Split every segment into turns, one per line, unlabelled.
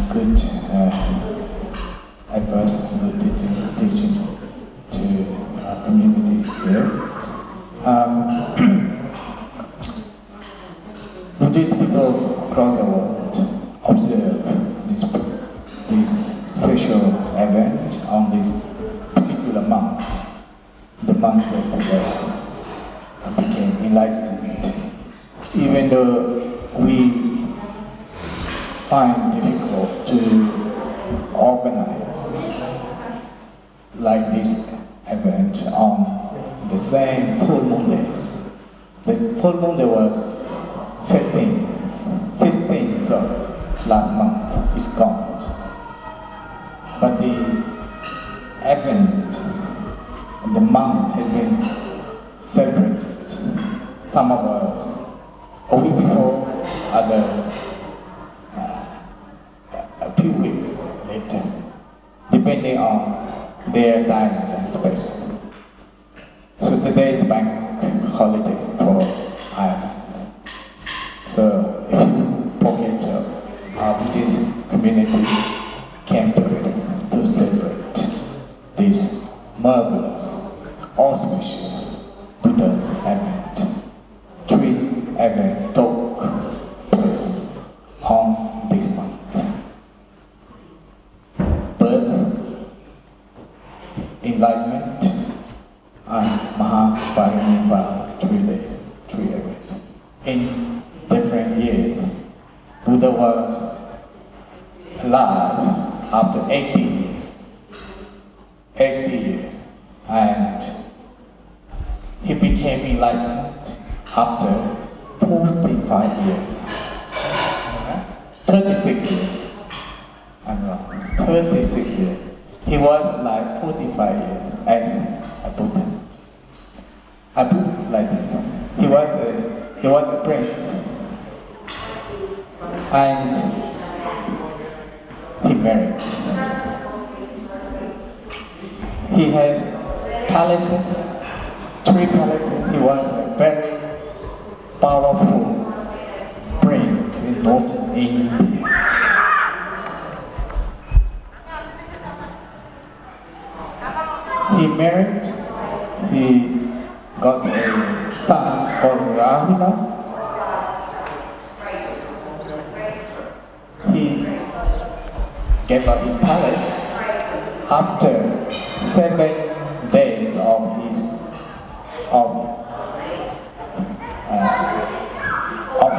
good advice, good teaching to our community here. Buddhist people across the world observe this special event on this particular month, the month that Buddha became enlightened. Even though we find difficult to organize like this event on the same full moon day. The full moon day was 15th, 16th of last month is gone. But the event, the month has been celebrated. Some of us a week before, others a few weeks later, depending on their times and space. So today is bank holiday for Ireland. So a few pockets of our Buddhist community came together to celebrate this marvelous, auspicious Buddha's event. Three events took place on this month. Birth, Enlightenment, and Maha Parakhuruwinattorn 3 days, 3 events. In different years, Buddha was alive after 80 years. 80 years. And he became enlightened after 45 years. 36 years. I'm wrong. 36 years. He was alive 45 years as a Buddha. I put it like this. He was a prince. And he married. He has palaces, 3 palaces. He was a very powerful prince in northern India. He married, he got a son called Rahula. He gave up his palace after 7 days of his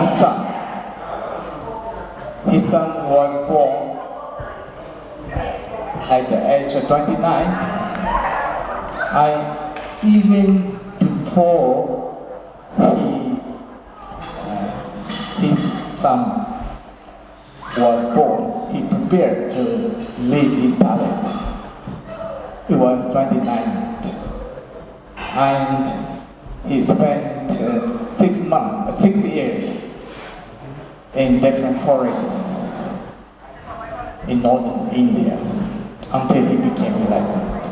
son. His son was born at the age of 29, and even before his son was born, he prepared to leave his palace. He was 29, and he spent 6 years in different forests in northern India until he became enlightened.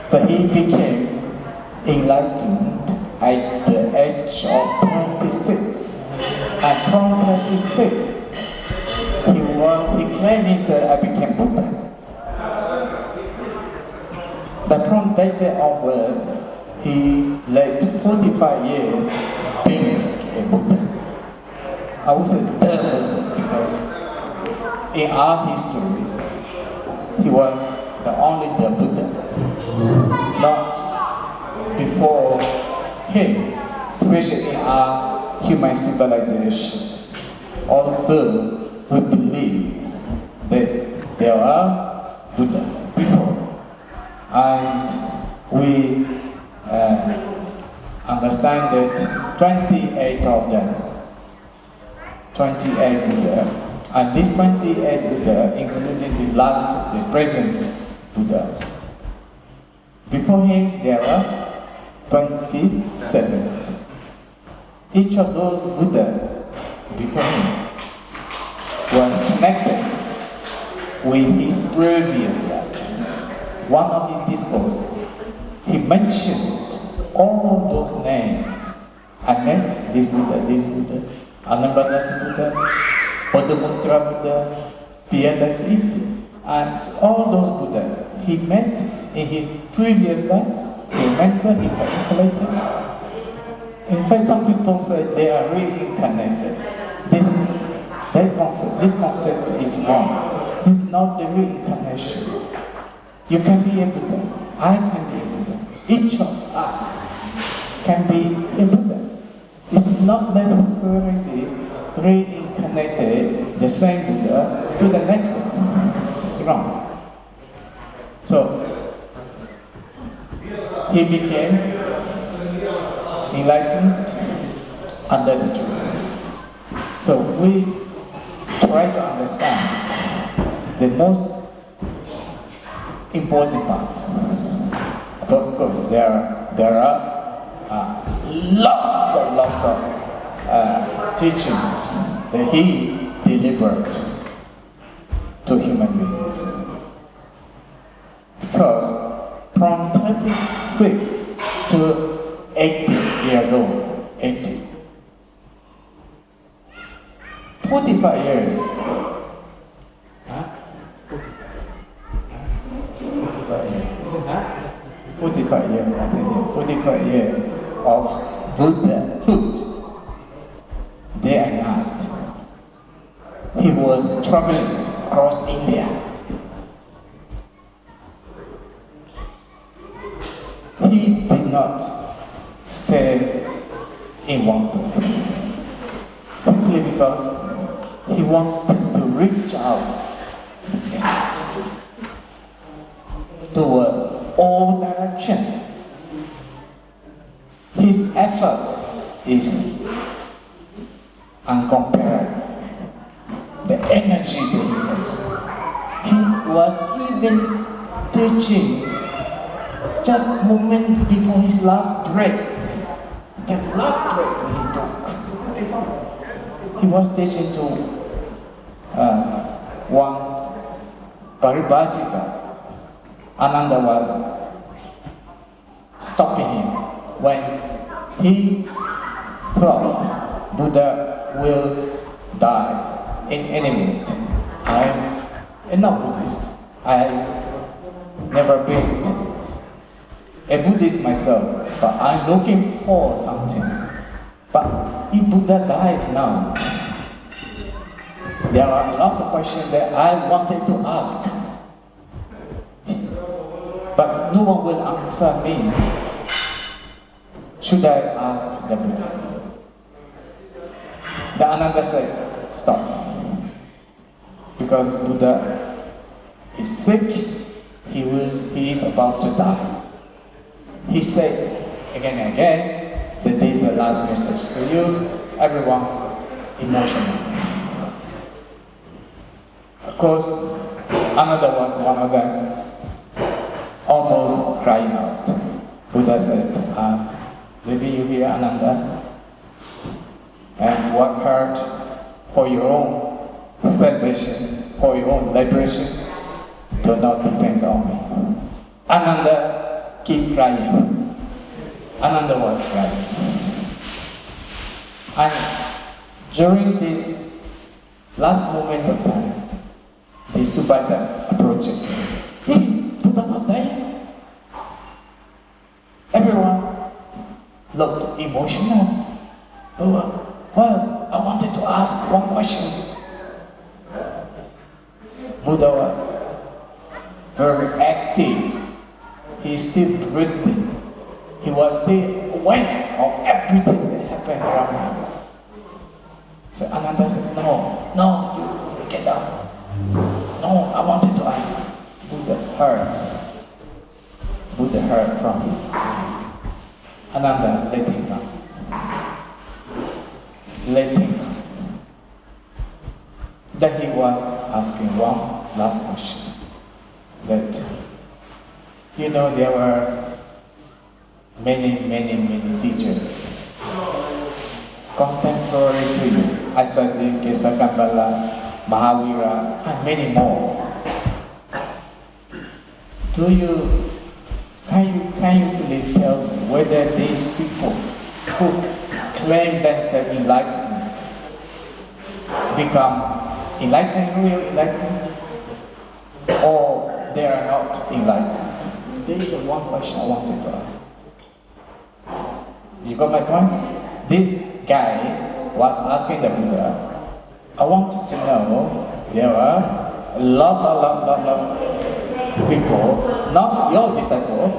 So he became enlightened at the age of 26, and from 26 he claimed himself, I became Buddha. But from that day onwards, he lived 45 years being a Buddha. I would say the Buddha because in our history, he was the only the Buddha. Not before him, especially in our human civilization. Although we believe that there are Buddhas before, and we understand that 28 of them, 28 Buddha, and this 28 Buddha, including the present Buddha. Before him, there are 27. Each of those Buddha before him was connected with his previous life. One of his discourses, he mentioned all those names. I met this Buddha, Anambadasa Buddha, Buddha, Piedasiti, and all those Buddha he met in his previous lives. Remember, he calculated. In fact, some people say they are reincarnated. This concept is wrong. This is not the reincarnation. You can be a Buddha. I can be a Buddha. Each of us can be a Buddha. It's not necessarily reincarnated the same Buddha to the next one. It's wrong. So he became enlightened under the tree. So we try to understand the most important part. Of course, there are lots of teachings that he delivered to human beings. Because from 36 to 80 years old, 45 years. 45 years. Is it that? 45 years, I think, 45 years of Buddhahood, day and night. He was traveling across India. He did not stay in one place, simply because he wanted to reach out the message towards all direction. His effort is uncomparable. The energy that he has. He was even teaching just moments before his last breath. The last breath he took. He was teaching to one Paribhajika. Ananda was stopping him when he thought Buddha will die in any minute. I'm not Buddhist. I never been a Buddhist myself, but I'm looking for something. But if Buddha dies now, there are a lot of questions that I wanted to ask. But no one will answer me. Should I ask the Buddha? The Ananda said, stop. Because Buddha is sick, he is about to die. He said again and again that this is the last message to you, everyone emotional. Of course, Ananda was one of them, almost crying out. Buddha said, maybe you hear Ananda and work hard for your own salvation, for your own liberation. Do not depend on me. Ananda keep crying. Ananda was crying. And during this last moment of time, the Subhadra approached him. Hey, Buddha was dying. Everyone looked emotional. Well, I wanted to ask one question. Buddha was very active. He is still breathing. He was still aware of everything that happened around him. So Ananda said, no, you get out. No, I wanted to ask. Buddha heard from him. Ananda, let him come. Let him come. Then he was asking one last question. That, there were many teachers contemporary to you. Acharya, Kesakambala, Mahavira, and many more. Can you please tell me whether these people who claim themselves enlightened become enlightened, real enlightened, or they are not enlightened? There is one question I wanted to ask. You got my point? This guy was asking the Buddha, I wanted to know, there are a lot people, not your disciple,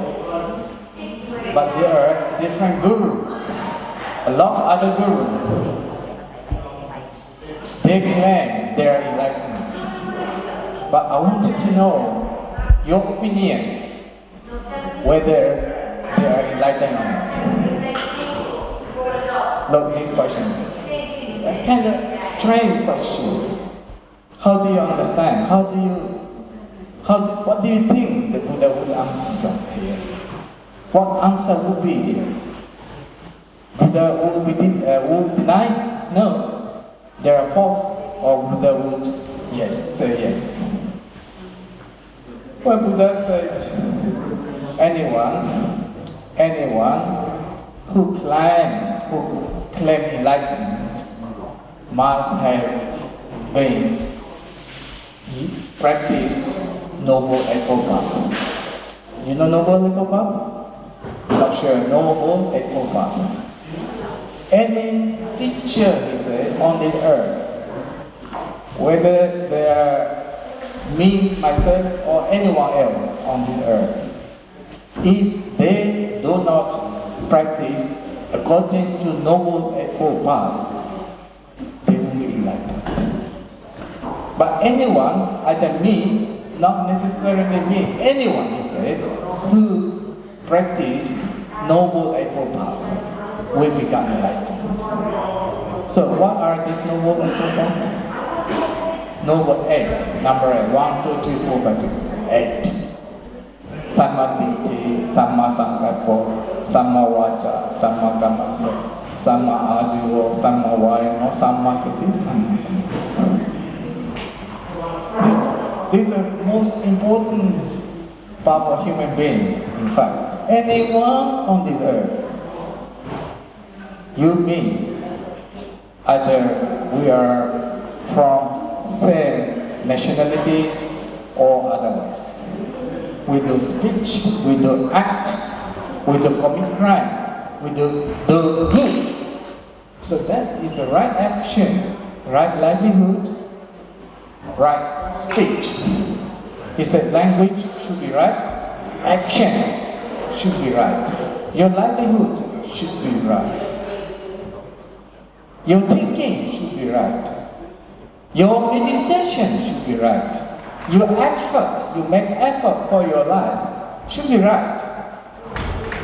but there are different gurus, a lot of other gurus. They claim they are enlightened, but I wanted to know your opinions, whether they are enlightened or not. Look, this question, a kind of strange question. How do you understand? What do you think the Buddha would answer here? What answer would be? Buddha would deny? No. There are false, or Buddha would say yes. Well, Buddha said, anyone who claim enlightenment must have been practiced Noble Eightfold Path. You know Noble Eightfold Path? Not sure. Noble Eightfold Path. Any teacher, he said, on this earth, whether they are me, myself, or anyone else on this earth, if they do not practice according to Noble Eightfold Path, they will be enlightened. But anyone, either me, not necessarily me, anyone, he said, who practiced Noble Eightfold Path will become enlightened. So what are these Noble Eightfold Paths? Noble Eight, number 8, 1, 2, 3, 4, 5, 6, 8. Samma Ditti, Samma Sankappo, Samma Vajra, Samma Kammanto, Samma Ajivo, Samma Vayamo, Samma Sati, Samma Samma. These are most important part of human beings, in fact. Anyone on this earth, you, me, either we are from same nationality or otherwise. We do speech, we do act, we do commit crime, we do good. So that is the right action, right livelihood, right speech. He said language should be right, action should be right. Your livelihood should be right. Your thinking should be right. Your meditation should be right. Your effort, you make effort for your life, should be right.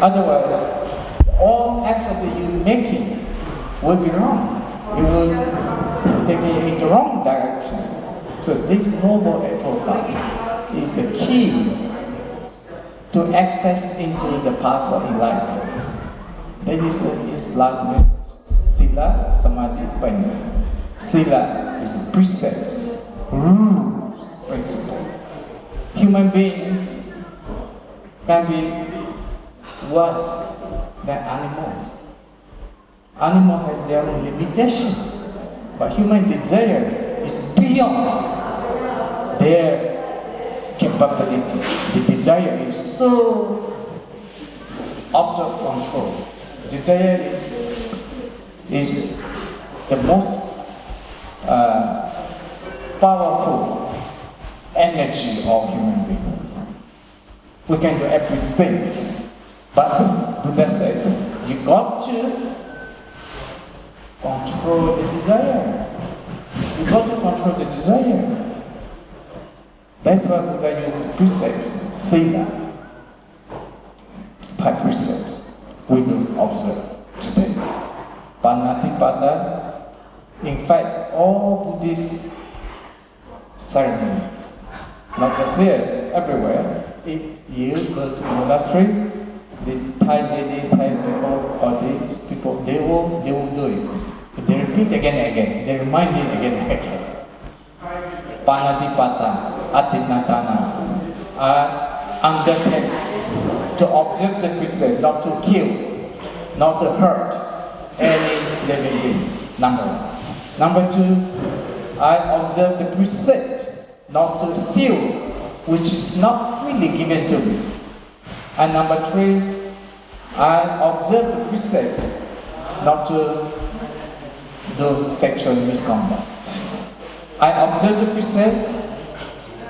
Otherwise, all effort that you're making will be wrong. It will take you in the wrong direction. So this Noble Eightfold Path is the key to access into the path of enlightenment. That is his last message. Sila, Samadhi, Panya. Sila is precepts, rules, principle. Human beings can be worse than animals. Animal has their own limitation, but human desire is beyond their capability. The desire is so out of control. Desire is the most powerful energy of human beings. We can do everything, but Buddha said, you got to control the desire. You got to control the desire. That's why Buddha used precepts, sila, 5 precepts we do observe today. Panatipada. In fact, all Buddhist ceremonies, not just here, everywhere. If you go to monastery, the Thai ladies, Thai people, or these people, they will do it. But they repeat again and again. They remind you again and again. Panatipata, Atinatana, undertake to observe the precept, not to kill, not to hurt any living beings. Number 1. Number 2, I observe the precept not to steal, which is not freely given to me. And number 3, I observe the precept not to do sexual misconduct. I observe the precept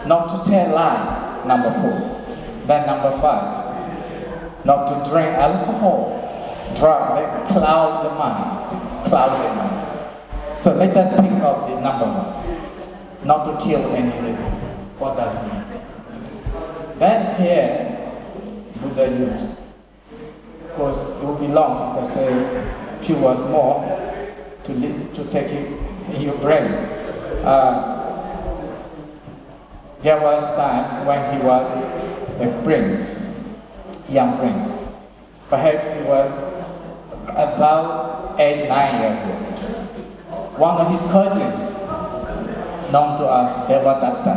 not to tell lies, number 4. Then number 5, not to drink alcohol, drug that cloud the mind. So let us think of the number 1, not to kill any living. What does it mean? Then here, Buddha used, of course it would be long if I say a few words more to take it in your brain. There was time when he was a prince, young prince. Perhaps he was about 8-9 years old. One of his cousins, known to us, Devadatta,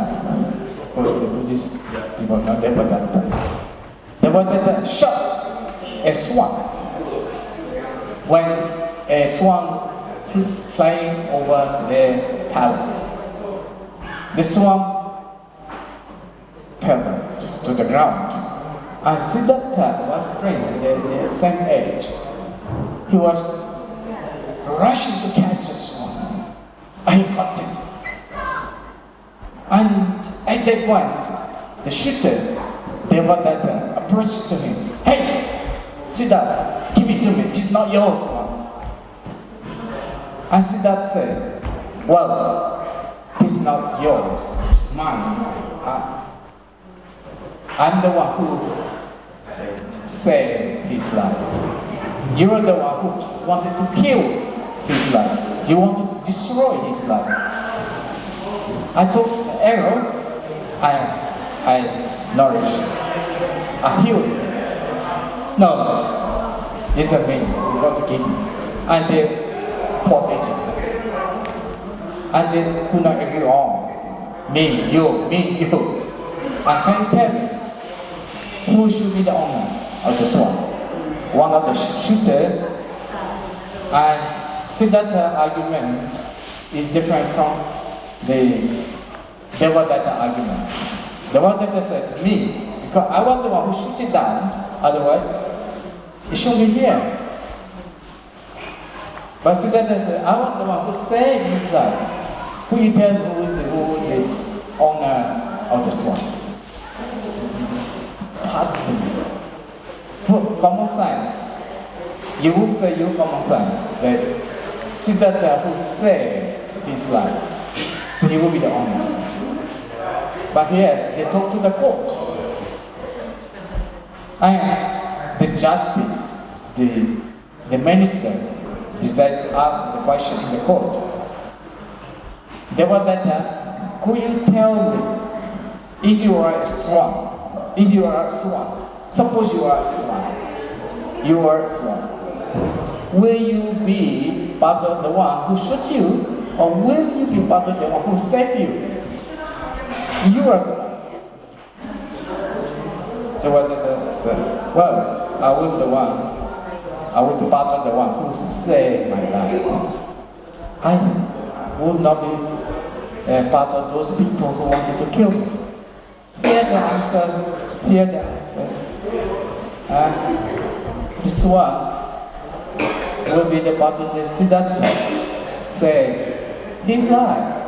of course the Buddhist people know Devadatta. Devadatta shot a swan. When a swan flying over the palace, the swan fell down to the ground. And Siddhartha was prince, the same age. He was rushing to catch the swan. And he caught it. And at that point, the shooter, Devadatta, approached to him. Hey, Siddhartha, give it to me. This is not yours, one. And Siddhartha said, well, this is not yours. It's mine. I'm the one who saved his life. You are the one who wanted to kill his life. You wanted to destroy his life. I took the arrow, I nourished, I healed. No, this doesn't mean you got to kill me. And they fought each other. And they could not agree on. Me, you. And can you tell me who should be the owner of the swan? One of the shooters. And Siddhartha argument is different from the Devadatta argument. Devadatta said, me, because I was the one who shoot it down, otherwise it should be here. But Siddhartha said, I was the one who saved his life. Who you tell who is the owner of the swan? Possibly. Common sense. You would say you common sense that Siddhartha who saved his life, so he will be the owner. But here they talk to the court. And the justice, the minister decided to ask the question in the court. Devadatta, could you tell me if you are a swan? If you are a swan, suppose you are a swan. You are a swan. Will you be part of the one who shot you, or will you be part of the one who saved you? You are a swan. Devadatta said, well, I will be part of the one who saved my life. I will not be part of those people who wanted to kill me. Hear the answer. This one will be the part of the Siddhartha save his life.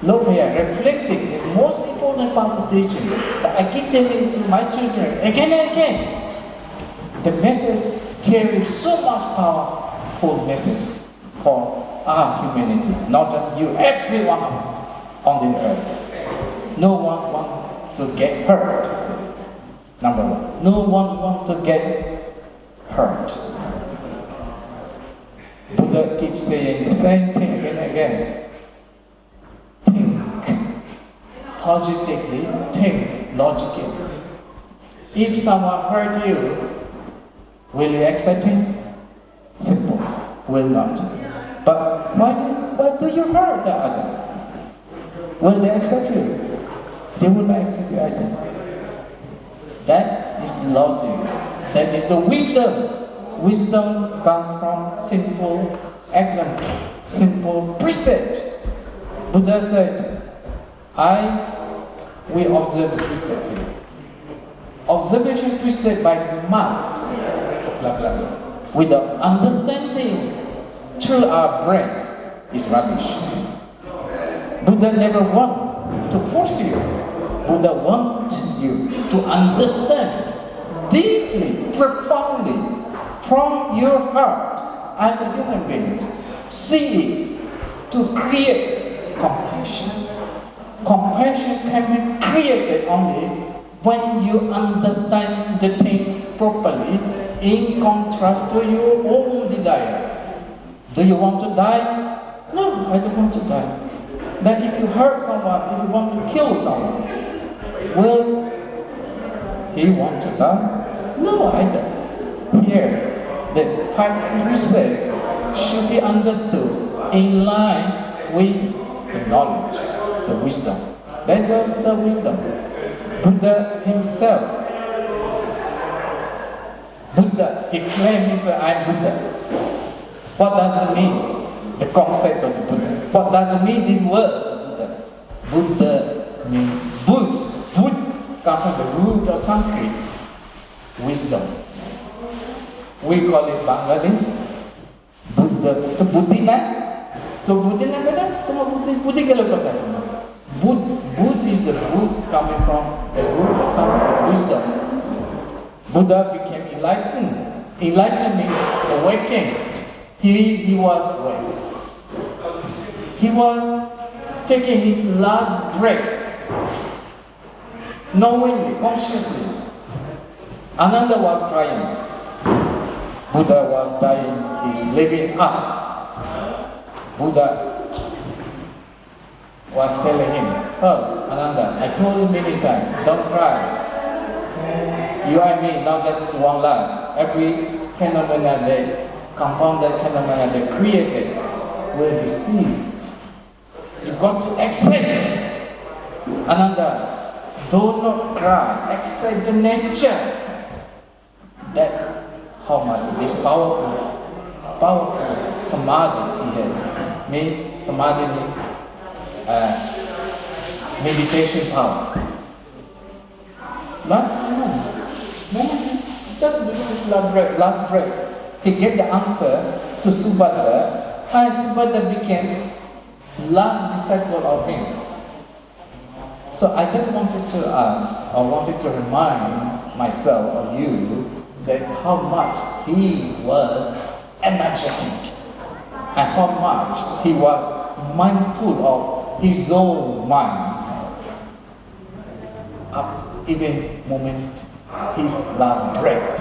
Look here, reflecting the most important part of teaching that I keep telling to my children again and again. The message carries so much powerful message for our humanities, not just you, every one of us on the earth. No one wants to get hurt. Number one, no one wants to get hurt. Buddha keeps saying the same thing again and again. Think positively, think logically. If someone hurt you, will you accept him? Simple, will not. But why do you hurt the other? Will they accept you? They will not accept you either. That is logic. That is the wisdom. Wisdom comes from simple example, simple precept. Buddha said, we observe the precept here. Observation precept by mass, blah blah blah, without understanding through our brain is rubbish. Buddha never want to force you. Buddha wants you to understand deeply, profoundly, from your heart as a human being. See it to create compassion. Compassion can be created only when you understand the thing properly in contrast to your own desire. Do you want to die? No, I don't want to die. Then if you hurt someone, if you want to kill someone, will he want to die? No, I don't. Here, the precept should be understood in line with the knowledge, the wisdom. That's why Buddha wisdom. Buddha himself, Buddha, he claimed himself, I'm Buddha. What does it mean? The concept of the Buddha. What does it mean, these words of Buddha? Buddha means Bud. Bud comes from the root of Sanskrit, wisdom. We call it Bengali, Buddha. To Buddhina? To Buddhina beta? To Buddhi ke log kotha hai. Bud is the root coming from the root of Sanskrit, wisdom. Buddha became enlightened. Enlightened means awakened. He was awake. He was taking his last breath, knowingly, consciously. Ananda was crying. Buddha was dying, he's leaving us. Buddha was telling him, oh, Ananda, I told you many times, don't cry. You and me, not just one life. Every phenomena that compounded phenomena that created will be ceased. You got to accept. Ananda, do not cry, accept the nature. That how much it is powerful samadhi he has. Samadhi means meditation power. Just before his last breath, he gave the answer to Subhadra, and Subhadra became last disciple of him. So I just wanted to ask, I wanted to remind myself or you that how much he was energetic and how much he was mindful of his own mind. Up even moment his last breath,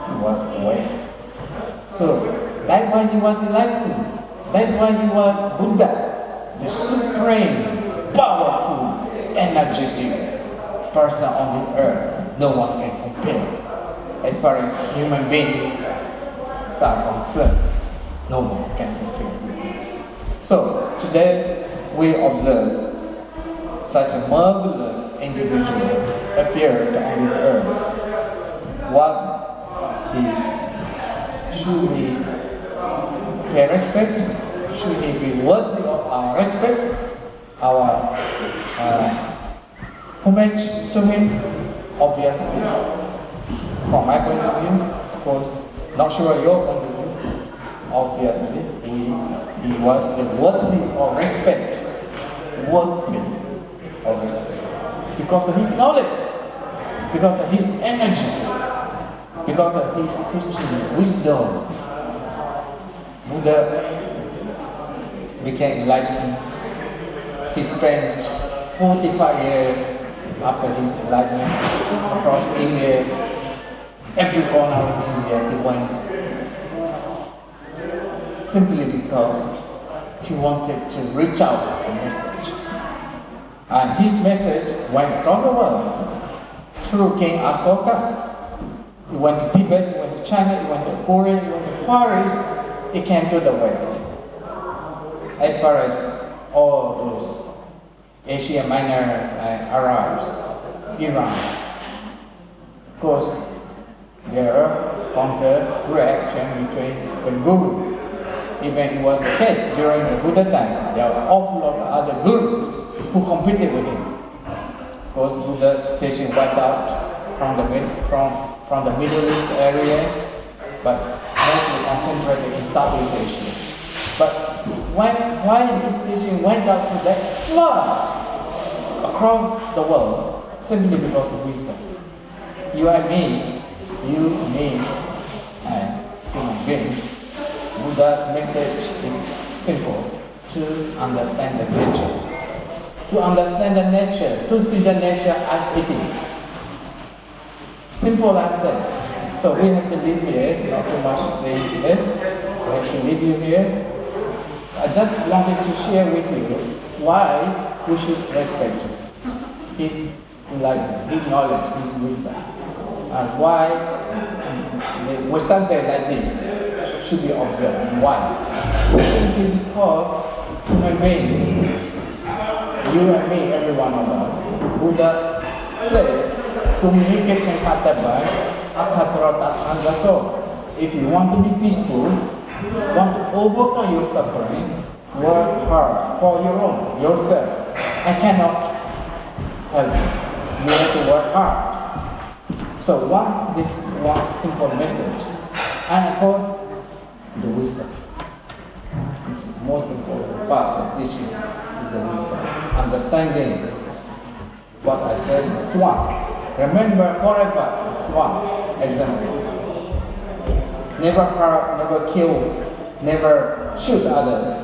he was awake. So that's why he was enlightened. That's why he was Buddha, the supreme, powerful, energetic person on the earth. No one can compare. As far as human beings are concerned, no one can compare with him. So today we observe such a marvelous individual appeared on this earth. Should we pay respect? Should he be worthy of our respect, our homage to him? Obviously, from my point of view, of course, not sure your point of view, obviously, he was the worthy of respect. Worthy of respect. Because of his knowledge, because of his energy, because of his teaching, wisdom. Buddha became enlightened. He spent 45 years after his enlightenment across India. Every corner of India he went, simply because he wanted to reach out the message. And his message went across the world through King Asoka. He went to Tibet, he went to China, he went to Korea, he went to Far East, he came to the West. As far as all those Asia Minors and Arabs, Iran. Of course, there are counter reaction between the Guru even it was the case during the Buddha time, there were awful lot of other gurus who competed with him. Of course, Buddha's teaching wiped out from the Middle East area, but mostly concentrated in Southeast Asia. But why this teaching went out to that far across the world? Simply because of wisdom. You and me, and human beings, Buddha's message is simple: to understand the nature. To understand the nature, to see the nature as it is. Simple as that. So we have to live here, not too much staying today. We have to leave you here. I just wanted to share with you why we should respect his enlightenment, his knowledge, his wisdom. And why the Vesak Day like this should be observed. Why? Simply because human beings, you and me, every one of us, Buddha said, if you want to be peaceful, want to overcome your suffering, work hard for yourself. I cannot help you. You have to work hard. So this one simple message. And of course, the wisdom. It's the most important part of teaching is the wisdom. Understanding what I said, the swan. Remember forever the swan example. Never hurt, never kill, never shoot others,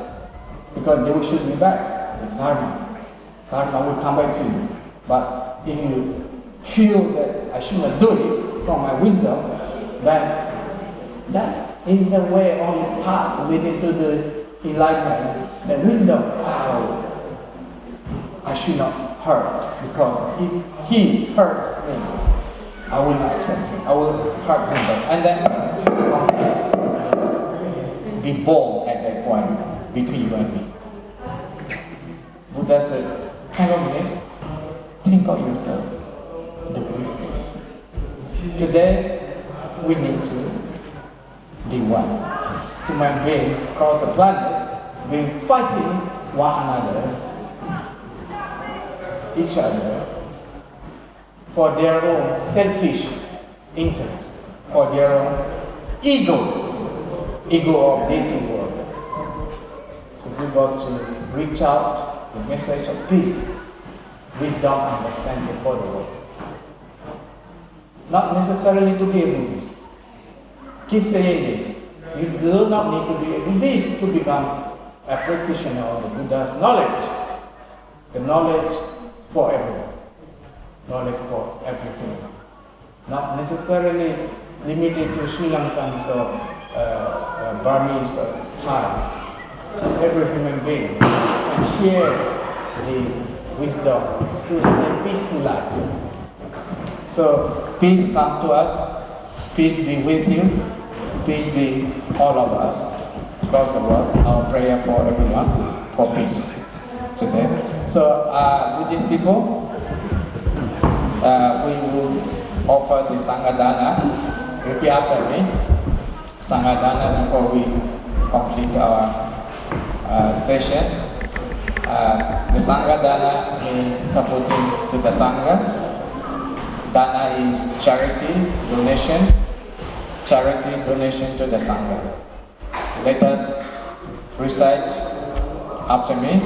because they will shoot you back. The karma will come back to you. But if you feel that I should not do it from my wisdom, then that is the way, only path leading to the enlightenment. The wisdom, I should not hurt, because if he hurts me, I will not accept him. I will hurt him back. And then conflict, be bold at that point between you and me. Buddha said, hang on a minute, think of yourself, the wisdom. Today, we need to be wise. Human beings across the planet, being fighting one another, each other, for their own selfish interest, for their own ego of this, ego of that. So we got to reach out the message of peace, wisdom, understanding for the world. Not necessarily to be a Buddhist. Keep saying this. You do not need to be a Buddhist to become a practitioner of the Buddha's knowledge. The knowledge for everyone. Knowledge for everything. Not necessarily limited to Sri Lankans or Burmese or Thais. Every human being can share the wisdom to stay peaceful life. So peace come to us, peace be with you, peace be all of us across the world. Our prayer for everyone, for peace today. So Buddhist people, we will offer the Sanghadana. Repeat after me. Sanghadana before we complete our session. The Sanghadana is supporting to the Sangha. Dana is charity, donation to the Sangha. Let us recite after me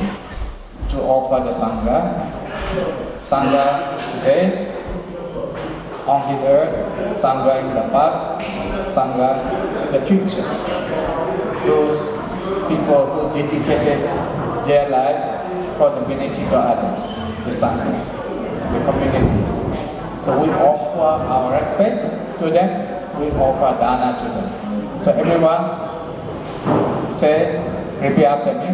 to offer the Sangha. Sangha today, on this earth, Sangha in the past, Sangha in the future. Those people who dedicated their life for the benefit of others, the Sangha, the communities. So we offer our respect to them, we offer dana to them. So everyone say, repeat after me.